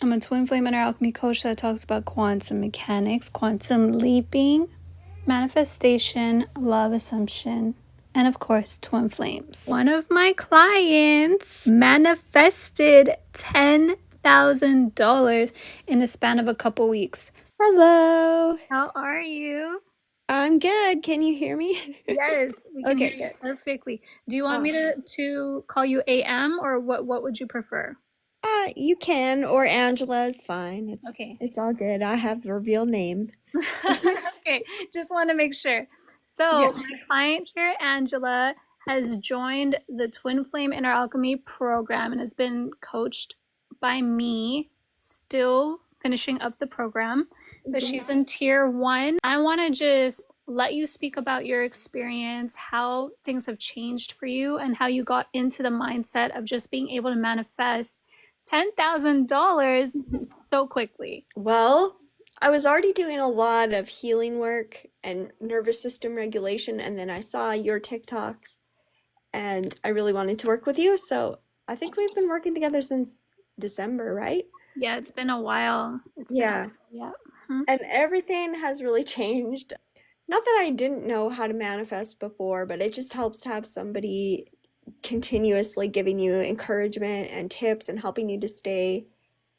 I'm a twin flame inner alchemy coach that talks about quantum mechanics, quantum leaping, manifestation, love assumption, and of course, twin flames. One of my clients manifested $10,000 in a span of a couple weeks. Hello. How are you? I'm good. Can you hear me? Yes, we can hear Okay, you good. perfectly. Do you want me Awesome. to call you AM or what would you prefer? You can, or Angela is fine. It's Okay. it's all good. I have a real name. Okay, just want to make sure. So, Yeah. my client here, Angela, has joined the Twin Flame Inner Alchemy program and has been coached by me, still finishing up the program, but Mhm. she's in tier one. I want to just let you speak about your experience, how things have changed for you, and how you got into the mindset of just being able to manifest $10,000 so quickly. Well, I was already doing a lot of healing work and nervous system regulation, and then I saw your TikToks, and I really wanted to work with you. So I think we've been working together since December, right? Yeah, it's been a while. It's been a Yeah. while. Yeah. Mhm. And everything has really changed. Not that I didn't know how to manifest before, but it just helps to have somebody continuously giving you encouragement and tips and helping you to stay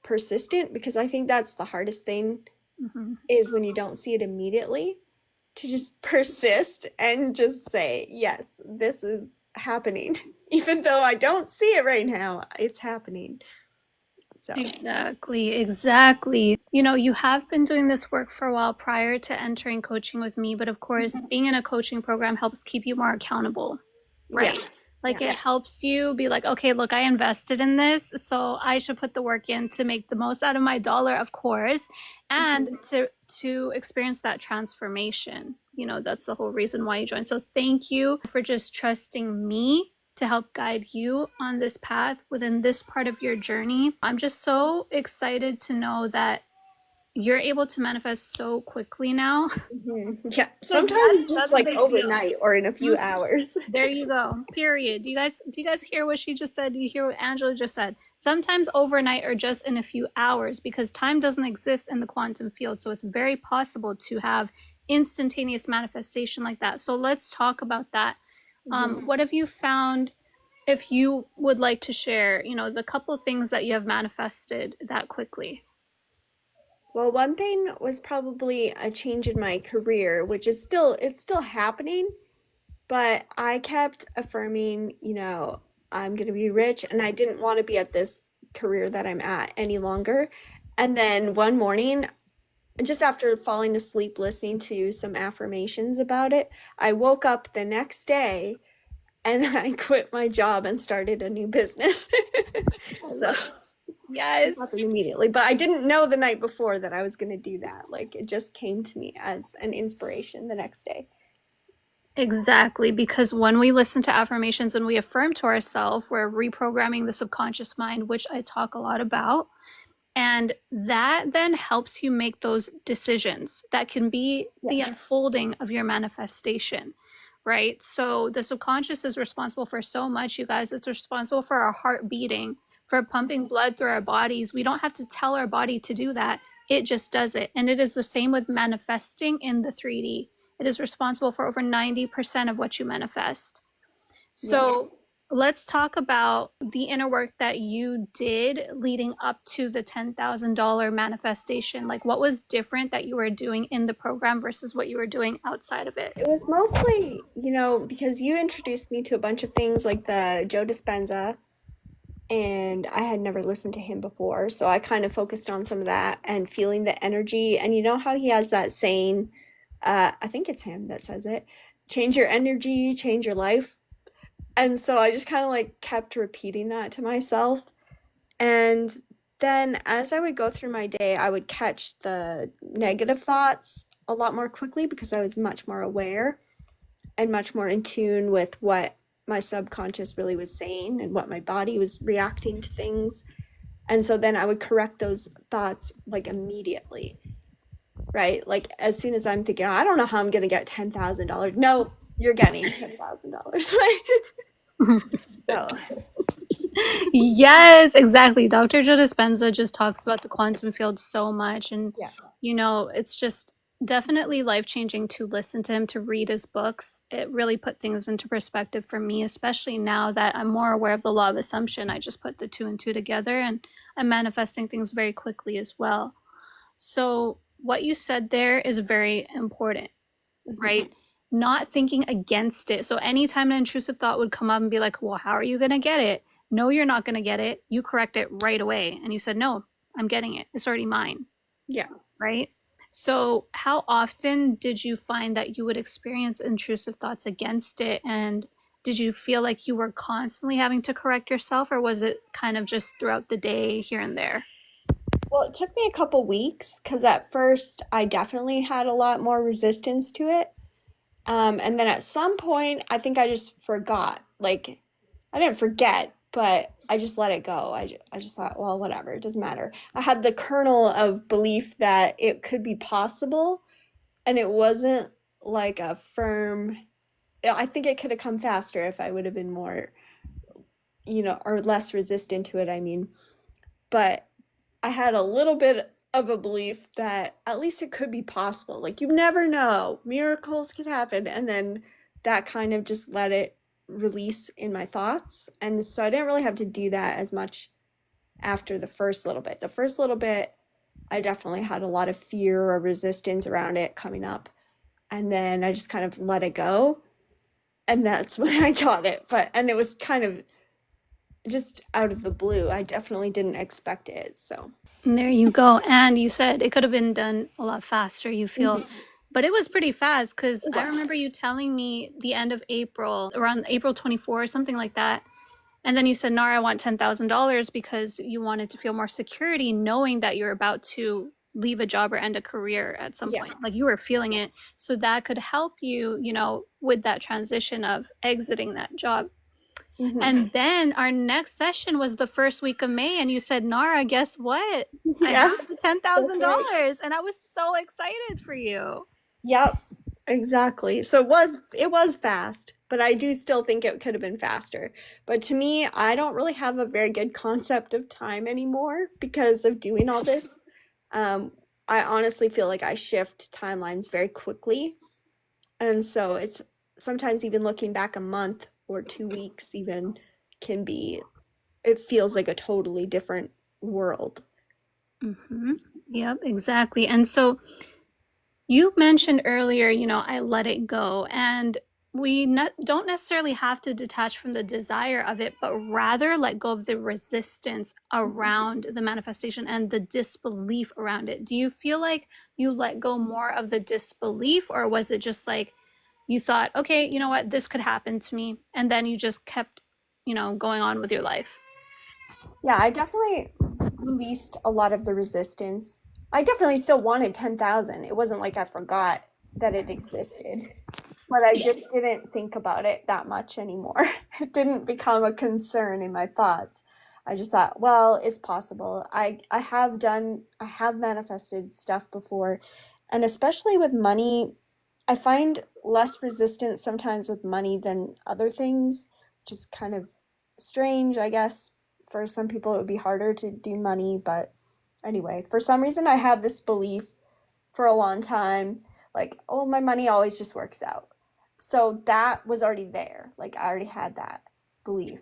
persistent, because I think that's the hardest thing Mhm. is when you don't see it immediately, to just persist and just say, yes, this is happening. Even though I don't see it right now, it's happening. So, Exactly, exactly. You know, you have been doing this work for a while prior to entering coaching with me, but of course, being in a coaching program helps keep you more accountable, yeah, right? Like yeah. it helps you be like, okay, look, I invested in this, so I should put the work in to make the most out of my dollar, of course, and Mhm. to experience that transformation. You know, that's the whole reason why you joined. So thank you for just trusting me to help guide you on this path within this part of your journey. I'm just so excited to know that you're able to manifest so quickly now. Yeah, Like sometimes just that's a like big deal. overnight or in a few Mhm. hours. There you go. Period. Do you guys hear what she just said? Do you hear what Angela just said? Sometimes overnight or just in a few hours because time doesn't exist in the quantum field. So it's very possible to have instantaneous manifestation like that. So let's talk about that. Mhm. What have you found if you would like to share, the couple things that you have manifested that quickly? Well, one thing was probably a change in my career, which is still happening, but I kept affirming, I'm going to be rich, and I didn't want to be at this career that I'm at any longer. And then one morning, just after falling asleep listening to some affirmations about it, I woke up the next day and I quit my job and started a new business. I So love it. it Yes. happened immediately, but I didn't know the night before that I was going to do that. Like it just came to me as an inspiration the next day. Exactly, because when we listen to affirmations and we affirm to ourselves, we're reprogramming the subconscious mind, which I talk a lot about. And that then helps you make those decisions that can be the Yes. unfolding of your manifestation, right? So the subconscious is responsible for so much, you guys. It's responsible for our heart beating, for pumping blood through our bodies. We don't have to tell our body to do that, it just does it. And it is the same with manifesting in the 3D. It is responsible for over 90% of what you manifest. Yep. So let's talk about the inner work that you did leading up to the $10,000 manifestation. Like, what was different that you were doing in the program versus what you were doing outside of it? It was mostly, because you introduced me to a bunch of things like the Joe Dispenza, and I had never listened to him before. So I kind of focused on some of that and feeling the energy. And you know how he has that saying, I think it's him that says it, change your energy, change your life. And so I just kind of like kept repeating that to myself. And then as I would go through my day, I would catch the negative thoughts a lot more quickly because I was much more aware and much more in tune with what my subconscious really was saying and what my body was reacting to things. And so then I would correct those thoughts like immediately, right? Like as soon as I'm thinking, I don't know how I'm going to get $10,000. No, you're getting $10,000. So Yes, exactly. Dr. Joe Dispenza just talks about the quantum field so much. And, Yeah. it's just definitely life changing to listen to him, to read his books. It really put things into perspective for me, especially now that I'm more aware of the law of assumption. I just put the two and two together and I'm manifesting things very quickly as well. So, what you said there is very important, Hmm. right? Not thinking against it. So anytime an intrusive thought would come up and be like, well, how are you going to get it? No, you're not going to get it. You correct it right away. And you said, no, I'm getting it. It's already mine, Yeah. right? So, how often did you find that you would experience intrusive thoughts against it? And did you feel like you were constantly having to correct yourself, or was it kind of just throughout the day here and there? Well, it took me a couple weeks because at first I definitely had a lot more resistance to it. And then at some point, I think I just forgot. Like, I didn't forget, but I just let it go. I just thought, well, whatever, it doesn't matter. I had the kernel of belief that it could be possible, and it wasn't like a firm. I think it could have come faster if I would have been more, or less resistant to it, I mean. But I had a little bit of a belief that at least it could be possible. Like you never know, miracles could happen. And then that kind of just let it release in my thoughts. And so I didn't really have to do that as much after the first little bit. The first little bit, I definitely had a lot of fear or resistance around it coming up. And then I just kind of let it go. And that's when I got it. And it was kind of just out of the blue. I definitely didn't expect it. So, And there you go. And you said it could have been done a lot faster, you feel. mhm, But it was pretty fast because it I remember you was. telling me the end of April, around April 24th, or something like that. And then you said, Nara, I want $10,000 because you wanted to feel more security knowing that you're about to leave a job or end a career at some Yeah. point. Like you were feeling it. So that could help you, with that transition of exiting that job. Hmm. And then our next session was the first week of May, and you said, Nara, guess what? I Yeah, have the ten that's thousand right. dollars, and I was so excited for you. Yep, exactly. So it was fast, but I do still think it could have been faster. But to me, I don't really have a very good concept of time anymore because of doing all this. Um, I honestly feel like I shift timelines very quickly, and so it's sometimes even looking back a month or 2 weeks even can be it feels like a totally different world. Mm-hmm. Yep, exactly. And so you mentioned earlier, I let it go. And we don't necessarily have to detach from the desire of it, but rather let go of the resistance around the manifestation and the disbelief around it. Do you feel like you let go more of the disbelief, or was it just like you thought, okay, you know what, this could happen to me? And then you just kept, going on with your life? Yeah, I definitely released a lot of the resistance. I definitely still wanted 10,000. It wasn't like I forgot that it existed, but I just didn't think about it that much anymore. It didn't become a concern in my thoughts. I just thought, well, it's possible. I have manifested stuff before, and especially with money, I find less resistance sometimes with money than other things, which is kind of strange, I guess. For some people, it would be harder to do money, but anyway, for some reason, I have this belief for a long time like, oh, my money always just works out. So that was already there. Like, I already had that belief.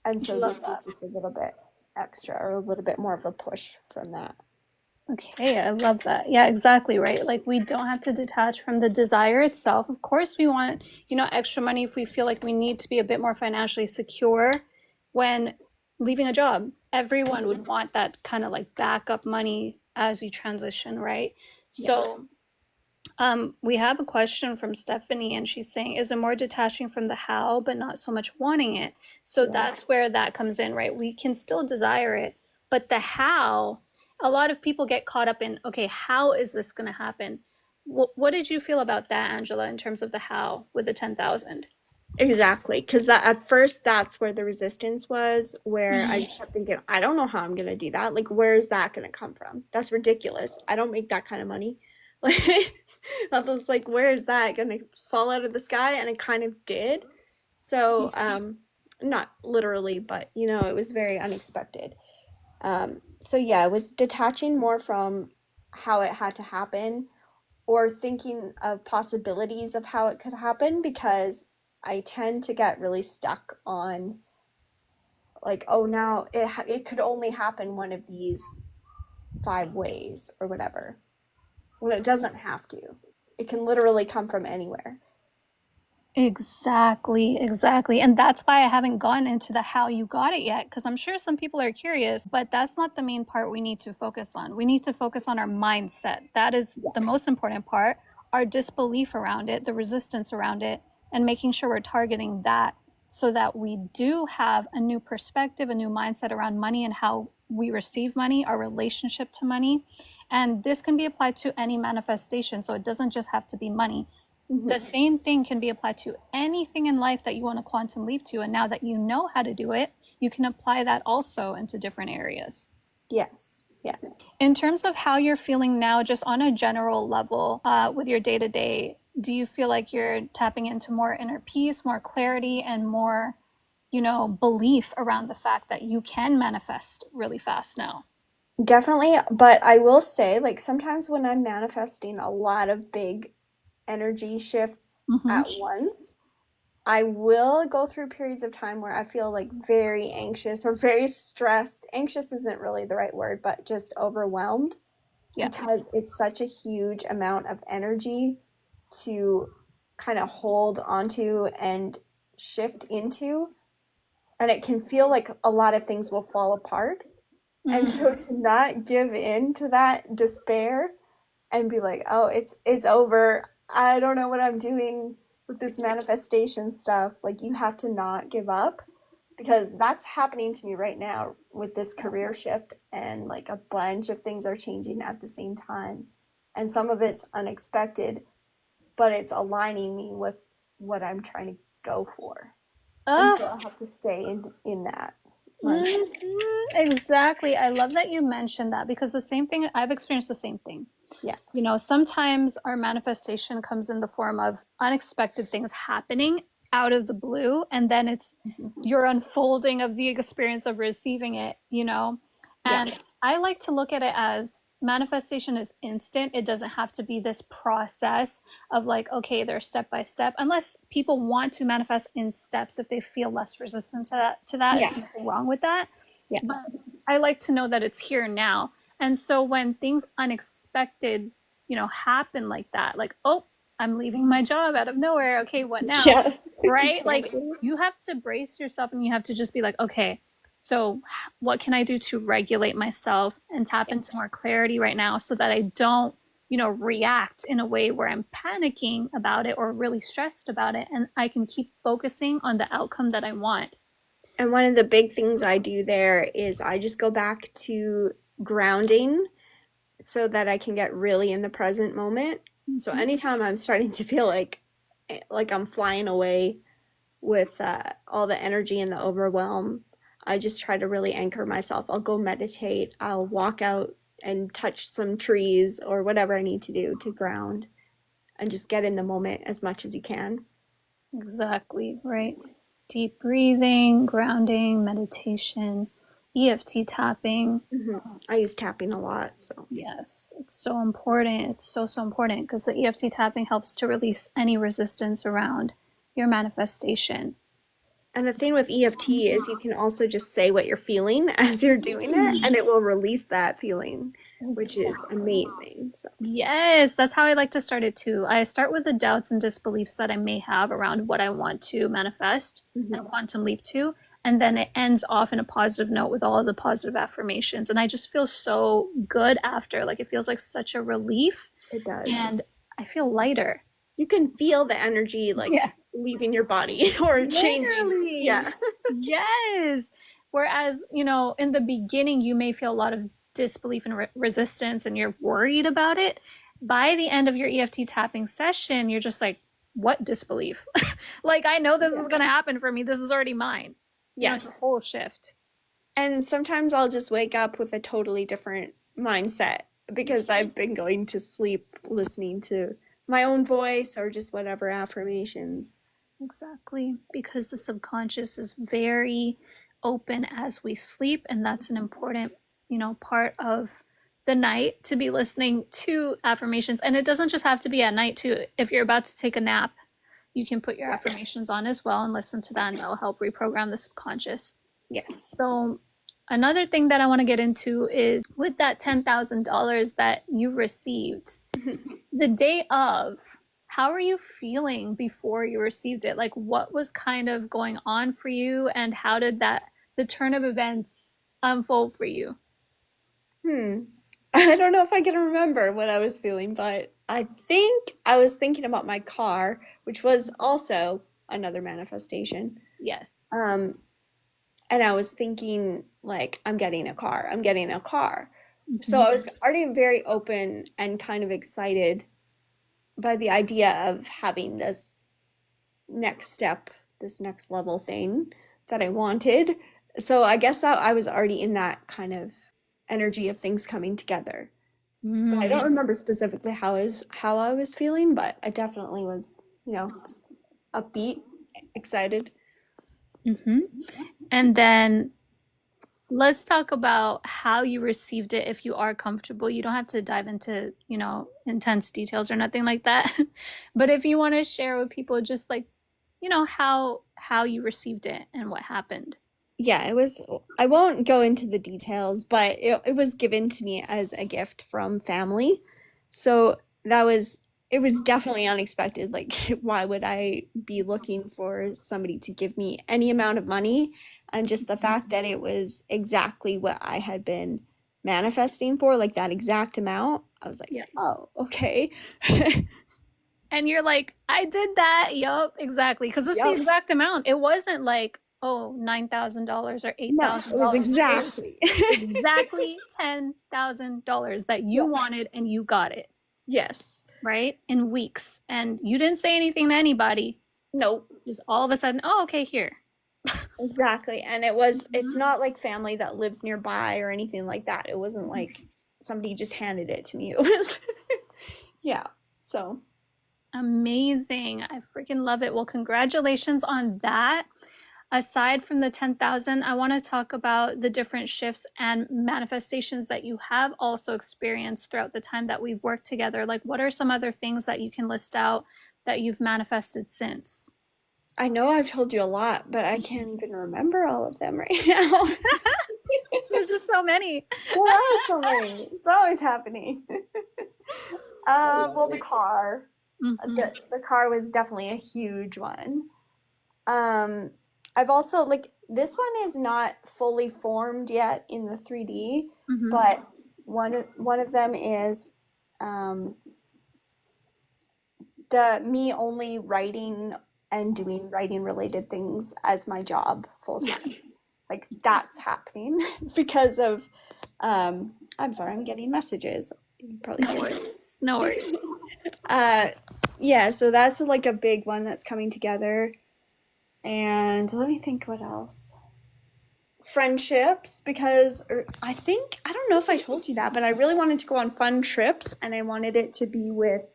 And I so love this was that. just a little bit extra or a little bit more of a push from that. Okay, I love that. Yeah, exactly right. Like we don't have to detach from the desire itself. Of course, we want, extra money if we feel like we need to be a bit more financially secure when leaving a job. Everyone would want that kind of like backup money as you transition, right? Yeah. So, we have a question from Stephanie, and she's saying, "Is it more detaching from the how, but not so much wanting it?" So Yeah. that's where that comes in, right? We can still desire it, but the how, a lot of people get caught up in, okay, how is this going to happen? What did you feel about that, Angela, in terms of the how with the 10,000? Exactly, because that at first that's where the resistance was, where I just kept thinking, I don't know how I'm gonna do that. Like, where is that gonna come from? That's ridiculous. I don't make that kind of money. Like, I was like, where is that gonna fall out of the sky? And it kind of did. So, not literally, but it was very unexpected. So yeah, it was detaching more from how it had to happen or thinking of possibilities of how it could happen because I tend to get really stuck on like, oh, now it could only happen one of these 5 ways or whatever. When it doesn't have to. It can literally come from anywhere. Exactly, exactly. And that's why I haven't gone into the how you got it yet, because I'm sure some people are curious, but that's not the main part we need to focus on. We need to focus on our mindset. That is Yeah. the most important part, our disbelief around it, the resistance around it, and making sure we're targeting that so that we do have a new perspective, a new mindset around money and how we receive money, our relationship to money. And this can be applied to any manifestation. So it doesn't just have to be money. The Hmm. same thing can be applied to anything in life that you want to quantum leap to. And now that you know how to do it, you can apply that also into different areas. Yes. Yeah. In terms of how you're feeling now, just on a general level, with your day to day, do you feel like you're tapping into more inner peace, more clarity, and more, belief around the fact that you can manifest really fast now? Definitely. But I will say, like, sometimes when I'm manifesting a lot of big energy shifts Mm-hmm. at once, I will go through periods of time where I feel like very anxious or very stressed. Anxious isn't really the right word, but just overwhelmed Yeah. because it's such a huge amount of energy to kind of hold onto and shift into. And it can feel like a lot of things will fall apart. And so Mm. to not give in to that despair and be like, "Oh, it's over. I don't know what I'm doing with this manifestation stuff." Like you have to not give up because that's happening to me right now with this career shift and like a bunch of things are changing at the same time. And some of it's unexpected, but it's aligning me with what I'm trying to go for. And so Oh, I have to stay in that mindset. exactly. I love that you mentioned that because the same thing, I've experienced the same thing. Yeah. Sometimes our manifestation comes in the form of unexpected things happening out of the blue, and then it's Mhm. your unfolding of the experience of receiving it. Yeah. And I like to look at it as manifestation is instant. It doesn't have to be this process of like, okay, they're step by step, unless people want to manifest in steps if they feel less resistant to that. Yeah. It's nothing wrong with that. Yeah. But I like to know that it's here now. And so when things unexpected, happen like that, like, oh, I'm leaving my job out of nowhere. Okay, what now? Yeah. Right? Like, Exactly. you have to brace yourself and you have to just be like, okay, so what can I do to regulate myself and tap Yeah. into more clarity right now so that I don't, react in a way where I'm panicking about it or really stressed about it and I can keep focusing on the outcome that I want. And one of the big things I do there is I just go back to grounding so that I can get really in the present moment. So Mhm. anytime I'm starting to feel like I'm flying away with all the energy and the overwhelm, I just try to really anchor myself. I'll go meditate. I'll walk out and touch some trees or whatever I need to do to ground and just get in the moment as much as you can. Exactly, right. Deep breathing, grounding, meditation, EFT tapping. I use tapping a lot, so. Yes, it's so important. It's so, so important because the EFT tapping helps to release any resistance around your manifestation. And the thing with EFT is you can also just say what you're feeling as you're doing it, and it will release that feeling, which is Exactly. amazing. So, Yes, that's how I like to start it too. I start with the doubts and disbeliefs that I may have around what I want to manifest and mhm, quantum leap to. And then it ends off in a positive note with all of the positive affirmations. And I just feel so good after. Like it feels like such a relief it does. and I feel lighter. You can feel the energy like Yeah. leaving your body or changing. Literally. Yeah. Yes. Whereas, in the beginning, you may feel a lot of disbelief and resistance and you're worried about it. By the end of your EFT tapping session, you're just like, what disbelief? Like, I know this Yeah. is going to happen for me. This is already mine. It's a Yes. whole shift. And sometimes I'll just wake up with a totally different mindset because I've been going to sleep listening to my own voice or just whatever affirmations. Exactly, because the subconscious is very open as we sleep, and that's an important, part of the night to be listening to affirmations. And it doesn't just have to be at night too. If you're about to take a nap, you can put your Yeah. affirmations on as well and listen to that, and that'll help reprogram the subconscious. Yes. So, another thing that I want to get into is with that $10,000 that you received, the day of, how are you feeling before you received it? Like, what was kind of going on for you, and how did the turn of events unfold for you? Hmm. I don't know if I can remember what I was feeling, but I think I was thinking about my car, which was also another manifestation. Yes. Um, and I was thinking like, I'm getting a car. I'm getting a car. So Mm-hmm. I was already very open and kind of excited by the idea of having this next step, this next level thing that I wanted. So I guess that I was already in that kind of energy of things coming together. But I don't Mm-hmm. remember specifically how I was feeling, but I definitely was, upbeat, excited. Mm-hmm. And then let's talk about how you received it if you are comfortable. You don't have to dive into, intense details or nothing like that. But if you want to share with people just like, how you received it and what happened. Yeah, it was, I won't go into the details, but it was given to me as a gift from family. So that was, it was definitely unexpected. Like, why would I be looking for somebody to give me any amount of money? And just the fact that it was exactly what I had been manifesting for, like that exact amount, I was like, Yeah. oh, okay. And you're like, I did that. Yup, exactly. Because it's the Yep. exact amount. It wasn't like, oh, $9,000 or No, it was $8,000. It was exactly. exactly $10,000 that you Yep. wanted and you got it, Yes. right? In weeks. And you didn't say anything to anybody. Nope. Just all of a sudden, oh, okay, here. Exactly. And it's not like family that lives nearby or anything like that. It wasn't like somebody just handed it to me. It was, yeah. So, Amazing. I freaking love it. Well, congratulations on that. Aside from the 10,000, I want to talk about the different shifts and manifestations that you have also experienced throughout the time that we've worked together. Like, what are some other things that you can list out that you've manifested since? I know I've told you a lot, but I can't even remember all of them right now. There's just so many. There are so many. It's always happening. I love Well, the it. car. Mm-hmm. The car was definitely a huge one. Um, I've also like this one is not fully formed yet in the 3D, Mm-hmm. but one of them is um, the me only writing and doing writing related things as my job full Yeah. time. Like that's happening because of I'm sorry, I'm getting messages. You probably No hear them. worries. No worries. Uh yeah, so that's like a big one that's coming together. And let me think what else. Friendships because I think I don't know if I told you that, but I really wanted to go on fun trips and I wanted it to be with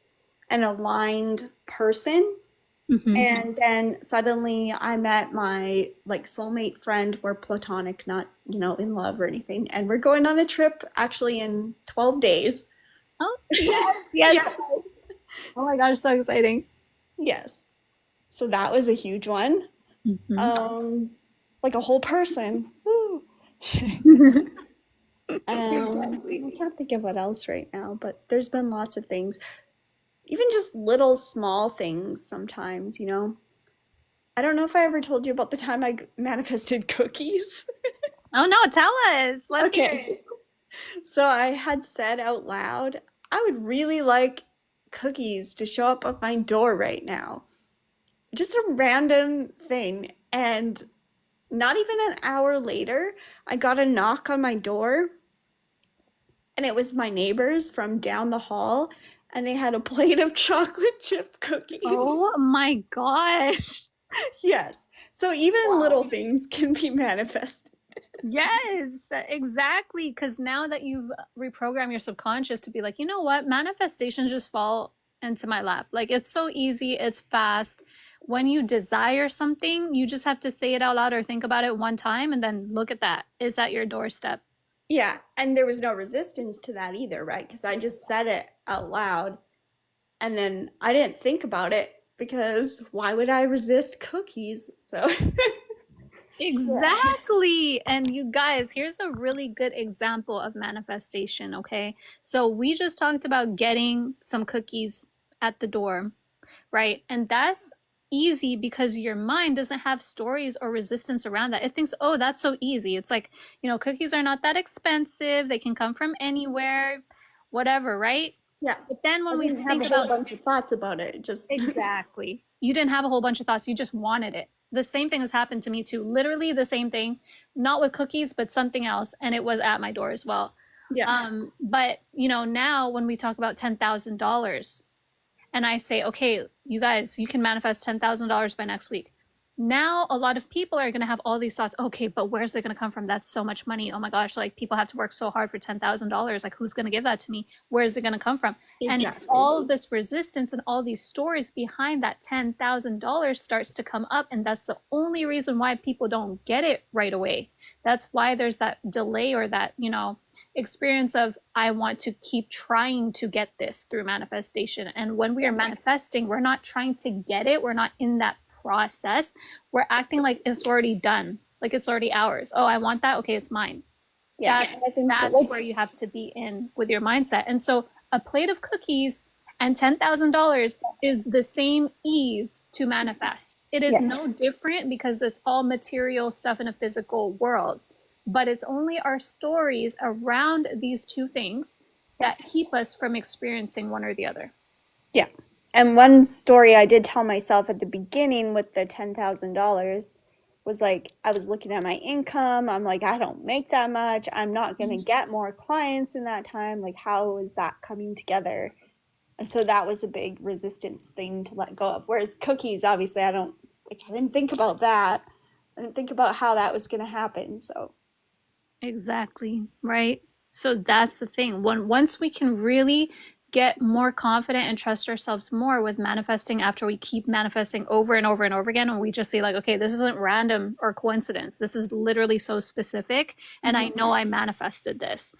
an aligned person. Mm-hmm. And then suddenly I met my like soulmate friend. We're platonic, not, in love or anything. And we're going on a trip actually in 12 days. Oh, yes, yes. Yes. Oh my gosh, so exciting. Yes. So that was a huge one. Mm-hmm. Um, like a whole person. Woo. Exactly. I can't think of what else right now, but there's been lots of things. Even just little small things sometimes. I don't know if I ever told you about the time I manifested cookies. Oh no, tell us. Let's hear Okay. it. So I had said out loud, I would really like cookies to show up at my door right now. Just a random thing. And not even an hour later, I got a knock on my door, and it was my neighbors from down the hall, and they had a plate of chocolate chip cookies. Oh my gosh. Yes. So even little Wow. things can be manifested. Yes, exactly. Because now that you've reprogrammed your subconscious to be like, you know what, manifestations just fall into my lap. Like it's so easy, it's fast. When you desire something, you just have to say it out loud or think about it one time and then look at that. It's at your doorstep. Yeah, and there was no resistance to that either, right? Because I just said it out loud and then I didn't think about it because why would I resist cookies? So, yeah. Exactly. And you guys, here's a really good example of manifestation, okay? So we just talked about getting some cookies at the door, right? And that's easy because your mind doesn't have stories or resistance around that. It thinks, oh, that's so easy. It's like, cookies are not that expensive. They can come from anywhere, whatever, right? Yeah. But then I when we didn't have think a whole about bunch of thoughts about it. Just exactly, you didn't have a whole bunch of thoughts, you just wanted it. The same thing has happened to me too. Literally the same thing, not with cookies, but something else. And it was at my door as well. yeah. But now when we talk about $10,000, and I say, okay, you guys, you can manifest $10,000 by next week. Now, a lot of people are going to have all these thoughts. Okay, but where's it going to come from? That's so much money. Oh my gosh, like people have to work so hard for $10,000. Like, who's going to give that to me? Where is it going to come from? And it's Exactly. all of this resistance and all these stories behind that $10,000 starts to come up. And that's the only reason why people don't get it right away. That's why there's that delay or that, experience of I want to keep trying to get this through manifestation. And when we are Yeah. manifesting, we're not trying to get it. We're not in that process. We're acting like it's already done, like it's already ours. Oh, I want that. Okay, it's mine. Yeah. And That's I think that's like where you have to be in with your mindset. And so a plate of cookies and $10,000 is the same ease to manifest. It is yeah. no different because it's all material stuff in a physical world. But it's only our stories around these two things Yeah. that keep us from experiencing one or the other. Yeah. And one story I did tell myself at the beginning with the $10,000 was like, I was looking at my income. I'm like, I don't make that much. I'm not going to get more clients in that time. Like, how is that coming together? And so that was a big resistance thing to let go of. Whereas cookies, obviously, I didn't think about that. I didn't think about how that was going to happen. So, Exactly, right? So that's the thing. Once we can really get more confident and trust ourselves more with manifesting after we keep manifesting over and over and over again, and we just say like, okay, this isn't random or coincidence. This is literally so specific, and I mhm. know I manifested this,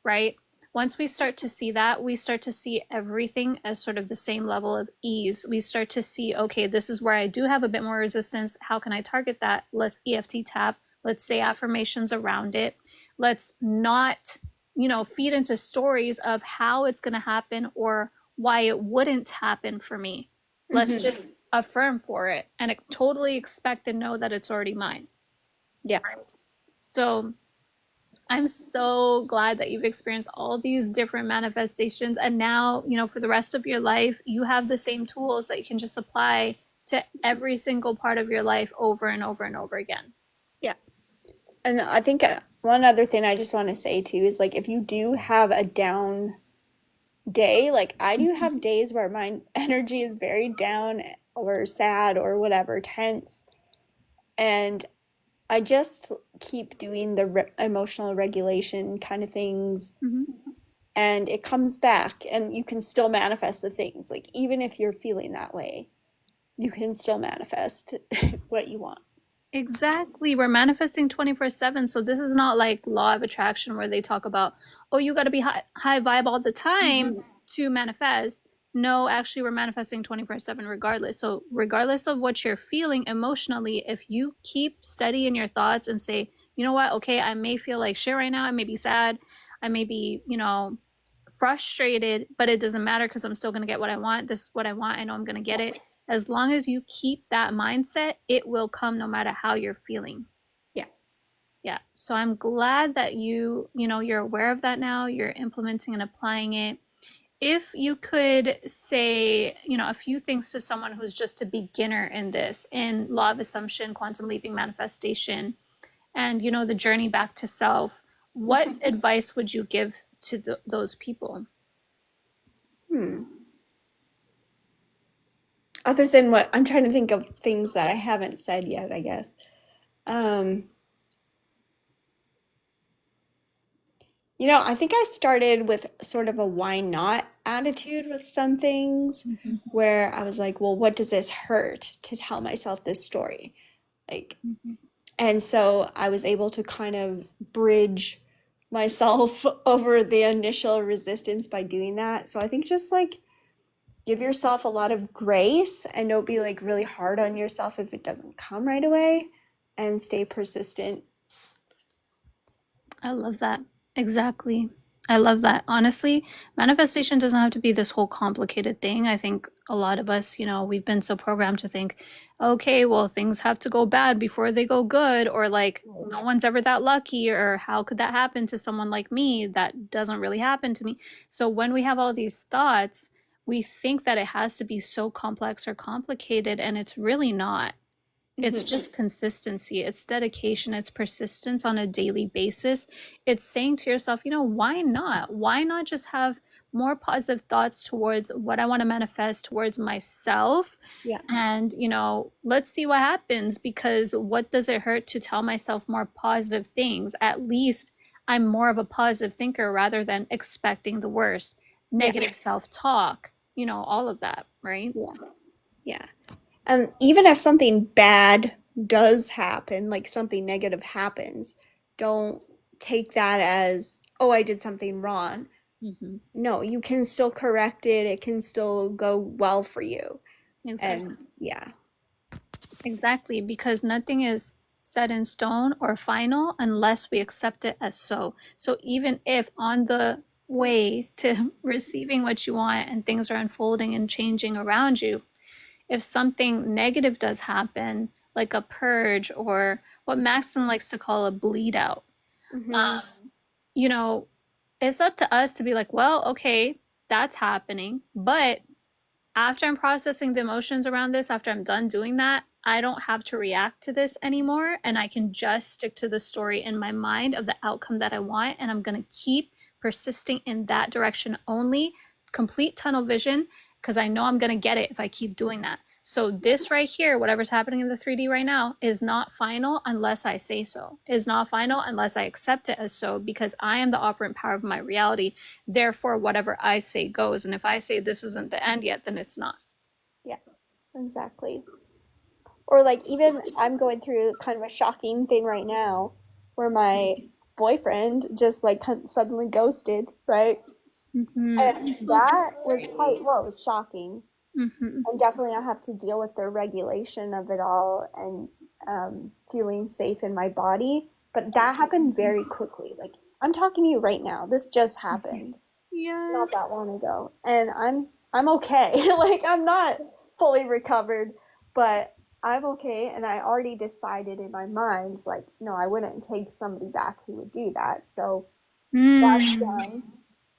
right? Once we start to see that, we start to see everything as sort of the same level of ease. We start to see, okay, this is where I do have a bit more resistance. How can I target that? Let's EFT tap. Let's say affirmations around it. Let's not, feed into stories of how it's going to happen or why it wouldn't happen for me. Let's Mhm. just affirm for it and totally expect and know that it's already mine. Yeah. So I'm so glad that you've experienced all these different manifestations. And now, for the rest of your life, you have the same tools that you can just apply to every single part of your life over and over and over again. Yeah. And I think one other thing I just want to say too is like if you do have a down day, like I do have days where my energy is very down or sad or whatever, tense, and I just keep doing the emotional regulation kind of things Mhm. and it comes back and you can still manifest the things. Like even if you're feeling that way, you can still manifest what you want. Exactly. We're manifesting 24/7. So this is not like law of attraction where they talk about, oh, you got to be high vibe all the time Mhm. to manifest. No, actually, we're manifesting 24/7 regardless. So, regardless of what you're feeling emotionally, if you keep steady in your thoughts and say, you know what, okay, I may feel like shit right now. I may be sad. I may be, frustrated, but it doesn't matter because I'm still going to get what I want. This is what I want. I know I'm going to get Yeah. it. As long as you keep that mindset, it will come no matter how you're feeling. Yeah. Yeah. So I'm glad that you're aware of that now, you're implementing and applying it. If you could say, a few things to someone who's just a beginner in this, in law of assumption, quantum leaping manifestation, and the journey back to self, what advice would you give to those people? Hmm. Other than what I'm trying to think of things that I haven't said yet, I guess. Um, I think I started with sort of a why not attitude with some things Mhm, where I was like, well, what does this hurt to tell myself this story? Like, mhm. and so I was able to kind of bridge myself over the initial resistance by doing that. So I think just like give yourself a lot of grace and don't be like really hard on yourself if it doesn't come right away and stay persistent. I love that. Exactly. I love that. Honestly, manifestation doesn't have to be this whole complicated thing. I think a lot of us, we've been so programmed to think, okay, well, things have to go bad before they go good, or like, Right. no one's ever that lucky, or how could that happen to someone like me? That doesn't really happen to me. So when we have all these thoughts, we think that it has to be so complex or complicated, and it's really not. It's Hmm. just consistency, it's dedication, it's persistence on a daily basis. It's saying to yourself, why not? Why not just have more positive thoughts towards what I want to manifest towards myself? Yeah. And, let's see what happens, because what does it hurt to tell myself more positive things? At least I'm more of a positive thinker rather than expecting the worst, Yeah. negative self talk, all of that, right? Yeah. Yeah. And even if something bad does happen, like something negative happens, don't take that as, oh, I did something wrong. Hmm. No, you can still correct it. It can still go well for you. Exactly. And yeah. Exactly, because nothing is set in stone or final unless we accept it as so. So even if on the way to receiving what you want and things are unfolding and changing around you, if something negative does happen, like a purge or what Maxon likes to call a bleed out, Hmm. um, you know, it's up to us to be like, well, okay, that's happening, but after I'm processing the emotions around this, after I'm done doing that, I don't have to react to this anymore. And I can just stick to the story in my mind of the outcome that I want. And I'm going to keep persisting in that direction only, complete tunnel vision, because I know I'm going to get it if I keep doing that. So this right here, whatever's happening in the 3D right now, is not final unless I say so. Is not final unless I accept it as so, because I am the operant power of my reality. Therefore, whatever I say goes. And if I say this isn't the end yet, then it's not. Yeah, exactly. Or like even I'm going through kind of a shocking thing right now where my boyfriend just like suddenly ghosted, right? Mm-hmm. And I'm so that was sorry. quite, well, it was shocking. Mm-hmm. And definitely I have to deal with the regulation of it all and feeling safe in my body. But that happened very quickly. Like I'm talking to you right now. This just happened not Yes. that long ago, and I'm okay. Like I'm not fully recovered, but I'm okay. And I already decided in my mind, like, no, I wouldn't take somebody back who would do that. So that's Mm. done.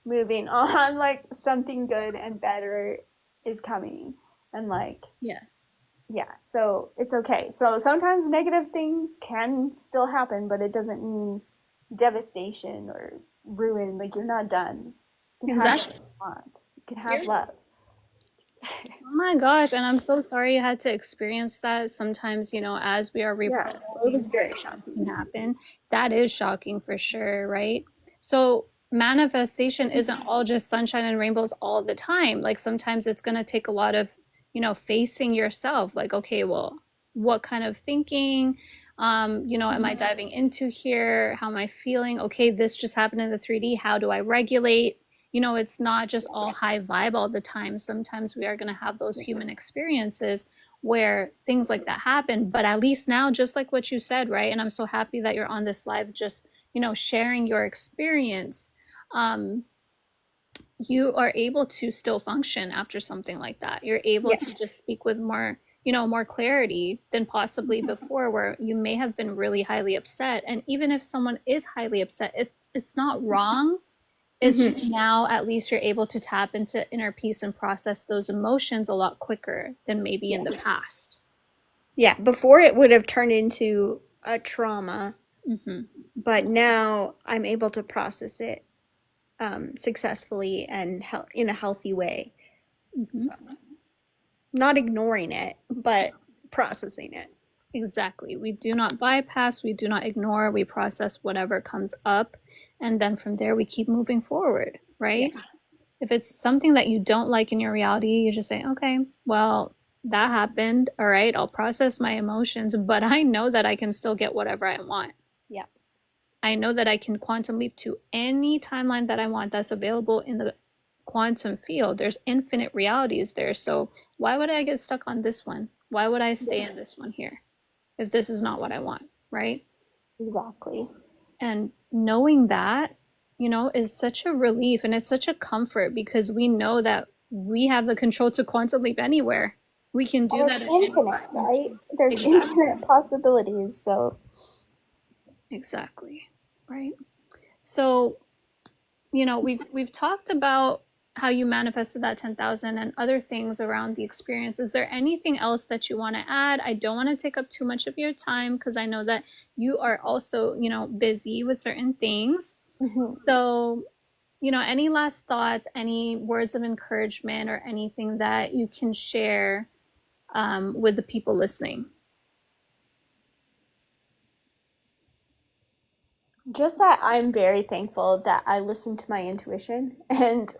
Moving on, like something good and better is coming. And like, Yes. yeah, so it's okay. So sometimes negative things can still happen, but it doesn't mean devastation or ruin. Like you're not done. You can have what Exactly. you want. You can have Here's love. Oh my gosh, and I'm so sorry you had to experience that. Sometimes, as we are Yeah, it reprogramming, was very things shocking. can happen. That is shocking for sure, right? So, manifestation isn't all just sunshine and rainbows all the time. Like, sometimes it's going to take a lot of, facing yourself. Like, okay, well, what kind of thinking, am I diving into here? How am I feeling? Okay, this just happened in the 3D. How do I regulate? It's not just all high vibe all the time. Sometimes we are going to have those human experiences where things like that happen. But at least now, just like what you said, right? And I'm so happy that you're on this live, just, sharing your experience. Um, you are able to still function after something like that. You're able Yeah. to just speak with more, more clarity than possibly before, where you may have been really highly upset. And even if someone is highly upset, it's not wrong. It's Hmm. just now at least you're able to tap into inner peace and process those emotions a lot quicker than maybe Yeah. in the past. Yeah. Before it would have turned into a trauma, Hmm. but now I'm able to process it successfully and in a healthy way. Hmm. Not ignoring it, but processing it. Exactly. We do not bypass, we do not ignore, we process whatever comes up. And then from there, we keep moving forward, right? Yes. If it's something that you don't like in your reality, you just say, okay, well, that happened. All right, I'll process my emotions, but I know that I can still get whatever I want. Yeah. I know that I can quantum leap to any timeline that I want that's available in the quantum field. There's infinite realities there. So why would I get stuck on this one? Why would I stay Yeah. in this one here if this is not what I want? Right. Exactly. And knowing that, is such a relief and it's such a comfort because we know that we have the control to quantum leap anywhere. We can do And that it's at any infinite, time. right? There's Exactly. infinite possibilities. So, Exactly. Right. So, we've talked about how you manifested that 10,000 and other things around the experience. Is there anything else that you want to add? I don't want to take up too much of your time because I know that you are also, busy with certain things. mhm. So, any last thoughts, any words of encouragement, or anything that you can share with the people listening? Just that I'm very thankful that I listened to my intuition and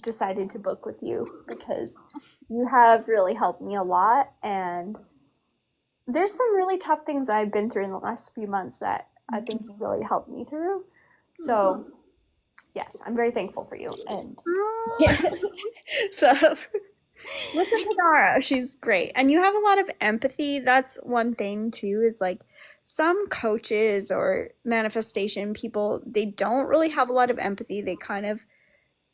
decided to book with you because you have really helped me a lot. And there's some really tough things I've been through in the last few months that I think you really helped me through. So, yes, I'm very thankful for you. And Oh, yeah, so listen to Nara. She's great. And you have a lot of empathy. That's one thing too, is like some coaches or manifestation people, they don't really have a lot of empathy. They kind of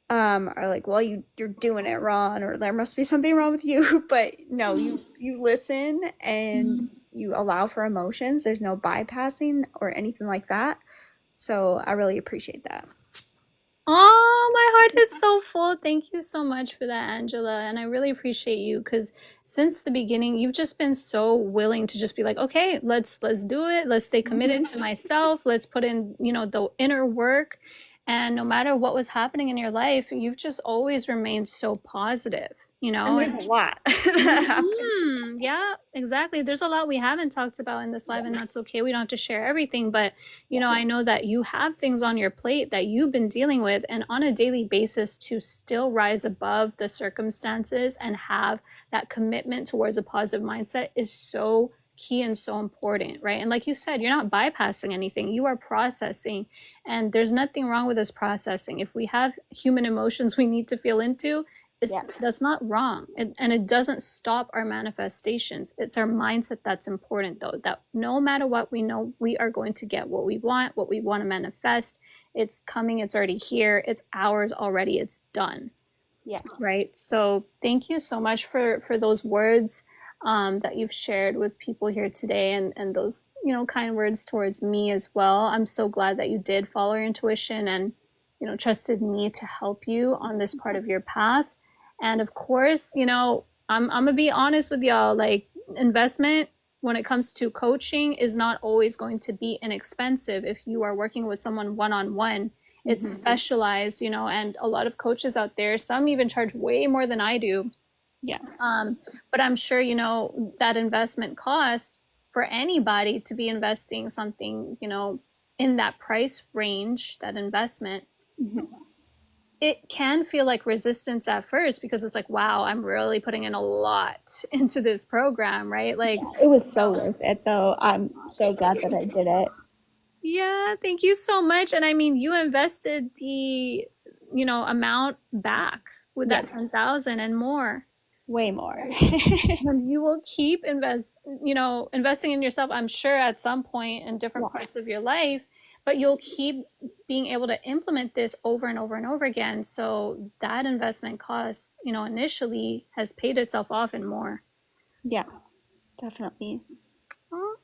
are like, well, you're doing it wrong or there must be something wrong with you. But no, you listen and you allow for emotions. There's no bypassing or anything like that. So I really appreciate that. oh, my heart is so full. Thank you so much for that, Angela. And I really appreciate you because since the beginning, you've just been so willing to just be like, okay, let's do it. Let's stay committed to myself. Let's put in, the inner work. And no matter what was happening in your life, you've just always remained so positive, And there's and a lot that happened. Yeah, exactly. There's a lot we haven't talked about in this live, and Yeah. that's okay. We don't have to share everything, but Yeah. I know that you have things on your plate that you've been dealing with, and on a daily basis to still rise above the circumstances and have that commitment towards a positive mindset is so key and so important, right? And like you said, you're not bypassing anything, you are processing, and there's nothing wrong with us processing. If we have human emotions we need to feel into, it's Yeah. that's not wrong, and it doesn't stop our manifestations. It's our mindset that's important, though, that no matter what, we know we are going to get what we want to manifest. It's coming, it's already here, it's ours already, it's done. Yes. Right. So thank you so much for those words that you've shared with people here today, and those kind words towards me as well. I'm so glad that you did follow your intuition and trusted me to help you on this part of your path. And of course, I'm gonna be honest with y'all. Like, investment when it comes to coaching is not always going to be inexpensive if you are working with someone one on one. It's Hmm. specialized, and a lot of coaches out there, some even charge way more than I do. Yeah. But I'm sure, that investment cost for anybody to be investing something, in that price range, that investment, Hmm. it can feel like resistance at first because it's like, wow, I'm really putting in a lot into this program, right? Like, Yeah. It was so worth it, though. I'm so glad that I did it. yeah, thank you so much. And I mean, you invested the, amount back with that Yes. 10,000 and more. Way more. And you will keep investing in yourself, I'm sure at some point in different Yeah. parts of your life, but you'll keep being able to implement this over and over and over again. So that investment cost, initially has paid itself off and more. Yeah. Definitely. Oh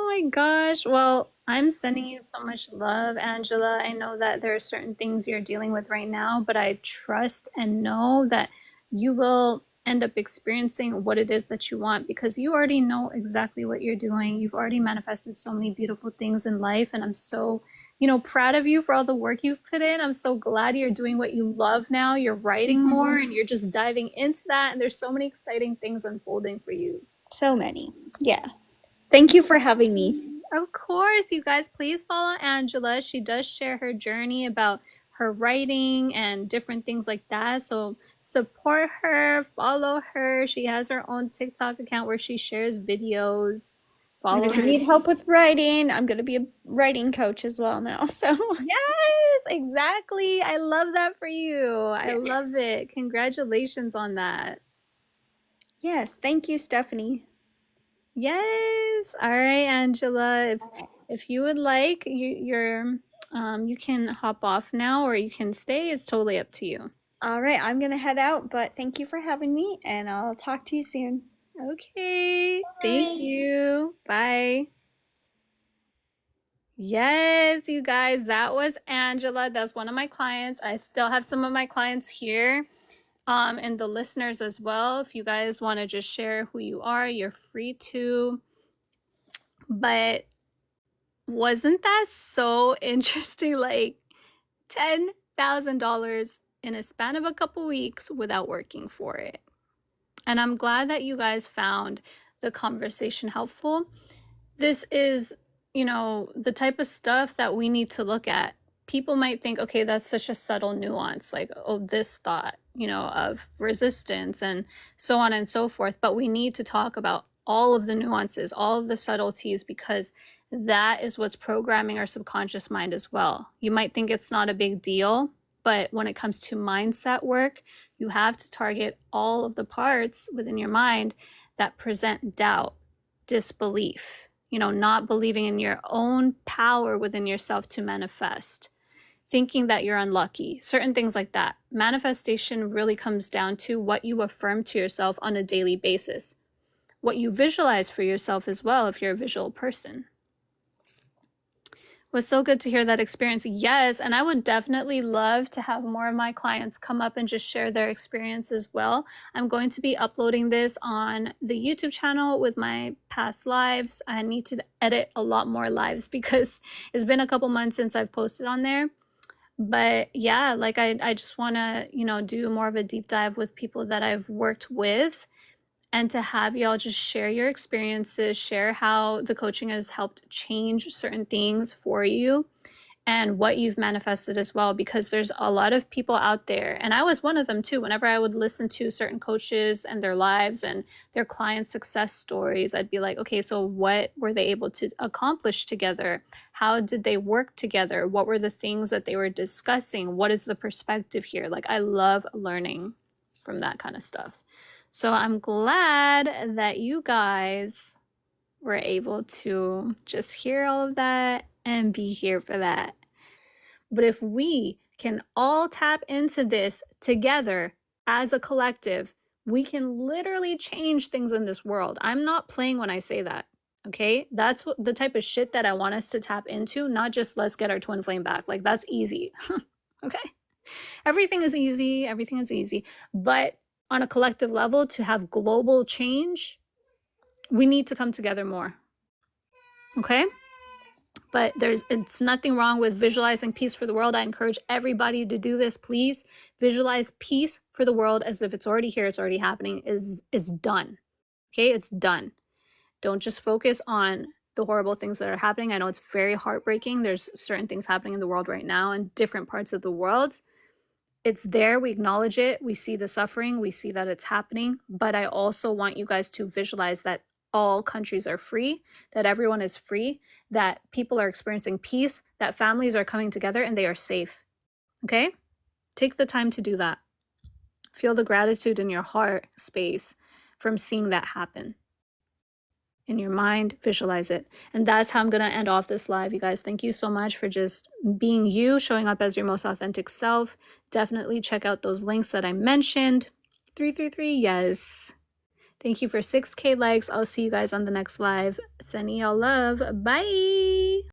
my gosh. Well, I'm sending you so much love, Angela. I know that there are certain things you're dealing with right now, but I trust and know that you will end up experiencing what it is that you want because you already know exactly what you're doing. You've already manifested so many beautiful things in life, and I'm so, proud of you for all the work you've put in. I'm so glad you're doing what you love now. You're writing more and you're just diving into that, and there's so many exciting things unfolding for you. So many. Yeah. Thank you for having me. Of course, you guys, please follow Angela. She does share her journey about her writing and different things like that. So support her, follow her. She has her own TikTok account where she shares videos. And Follow if you her. need help with writing, I'm going to be a writing coach as well now. So, Yes, exactly. I love that for you. I love yes. it. Congratulations on that. Yes. Thank you, Stephanie. Yes. All right, Angela. If you would like, you can hop off now or you can stay. It's totally up to you. All right. I'm going to head out, but thank you for having me, and I'll talk to you soon. Okay. Thank Bye. you. Bye. Yes, you guys, that was Angela. That's one of my clients. I still have some of my clients here, and the listeners as well. If you guys want to just share who you are, you're free to. But wasn't that so interesting? Like $10,000 in a span of a couple weeks without working for it. And I'm glad that you guys found the conversation helpful. This is, the type of stuff that we need to look at. People might think, okay, that's such a subtle nuance, like, oh, this thought, of resistance and so on and so forth. But we need to talk about all of the nuances, all of the subtleties, because that is what's programming our subconscious mind as well. You might think it's not a big deal, but when it comes to mindset work, you have to target all of the parts within your mind that present doubt, disbelief, not believing in your own power within yourself to manifest, thinking that you're unlucky, certain things like that. Manifestation really comes down to what you affirm to yourself on a daily basis, what you visualize for yourself as well, if you're a visual person. Was so good to hear that experience. Yes, and I would definitely love to have more of my clients come up and just share their experience as well. I'm going to be uploading this on the YouTube channel with my past lives. I need to edit a lot more lives because it's been a couple months since I've posted on there. But yeah, like I just want to, do more of a deep dive with people that I've worked with, and to have y'all just share your experiences, share how the coaching has helped change certain things for you and what you've manifested as well, because there's a lot of people out there, and I was one of them too. Whenever I would listen to certain coaches and their lives and their client success stories, I'd be like, okay, so what were they able to accomplish together? How did they work together? What were the things that they were discussing? What is the perspective here? Like, I love learning from that kind of stuff. So I'm glad that you guys were able to just hear all of that and be here for that. But if we can all tap into this together as a collective, we can literally change things in this world. I'm not playing when I say that. Okay? That's the type of shit that I want us to tap into, not just let's get our twin flame back. Like, that's easy. Okay? Everything is easy. Everything is easy. But on a collective level, to have global change, we need to come together more. Okay? But it's nothing wrong with visualizing peace for the world. I encourage everybody to do this. Please visualize peace for the world as if it's already here, it's already happening, is done. Okay? It's done. Don't just focus on the horrible things that are happening. I know it's very heartbreaking. There's certain things happening in the world right now in different parts of the world. It's there, we acknowledge it, we see the suffering, we see that it's happening, but I also want you guys to visualize that all countries are free, that everyone is free, that people are experiencing peace, that families are coming together and they are safe. Okay? Take the time to do that. Feel the gratitude in your heart space from seeing that happen. In your mind, visualize it. And that's how I'm going to end off this live. You guys, thank you so much for just being you, showing up as your most authentic self. Definitely check out those links that I mentioned. 333, yes. Thank you for 6K likes. I'll see you guys on the next live. Sending y'all love. Bye.